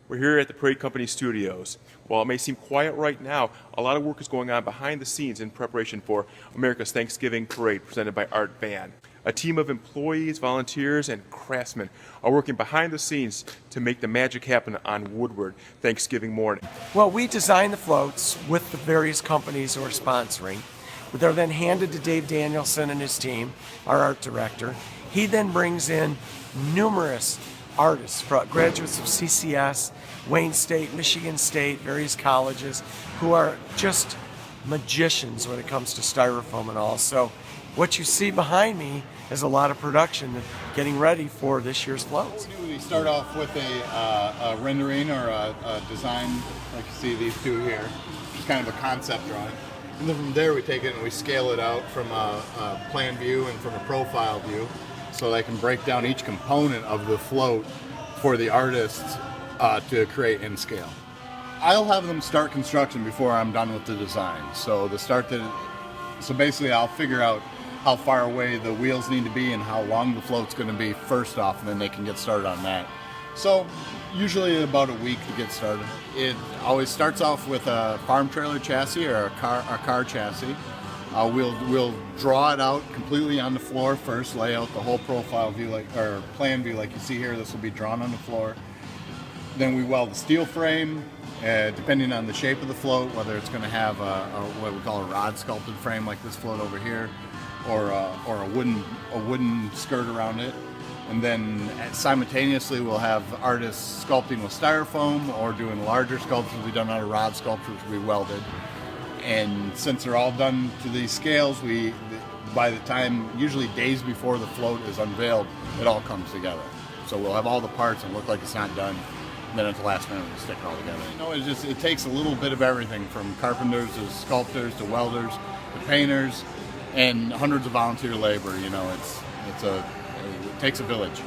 We're here at the Parade Company Studios. While it may seem quiet right now, a lot of work is going on behind the scenes in preparation for America's Thanksgiving Parade presented by Art Van. A team of employees, volunteers, and craftsmen are working behind the scenes to make the magic happen on Woodward Thanksgiving morning. Well, we design the floats with the various companies who are sponsoring. They're then handed to Dave Danielson and his team, our art director. He then brings in numerous artists, graduates of CCS, Wayne State, Michigan State, various colleges, who are just magicians when it comes to styrofoam and all. So what you see behind me is a lot of production getting ready for this year's floats. We start off with a rendering or a design, like you see these two here, which is kind of a concept drawing. And then from there we take it and we scale it out from a plan view and from a profile view, so they can break down each component of the float for the artists to create in scale. I'll have them start construction before I'm done with the design. So basically I'll figure out how far away the wheels need to be and how long the float's going to be first off, and then they can get started on that. So usually about a week to get started. It always starts off with a farm trailer chassis or a car chassis. We'll draw it out completely on the floor first, lay out the whole profile view or plan view like you see here. This will be drawn on the floor. Then we weld the steel frame, depending on the shape of the float, whether it's going to have what we call a rod sculpted frame like this float over here, or a wooden skirt around it. And then simultaneously we'll have artists sculpting with styrofoam or doing larger sculptures. We've done our rod sculptures we welded. And since they're all done to these scales, by the time, usually days before the float is unveiled, it all comes together. So we'll have all the parts and look like it's not done. And then at the last minute, we stick it all together. You know, it takes a little bit of everything, from carpenters to sculptors to welders to painters, and hundreds of volunteer labor. You know, it takes a village.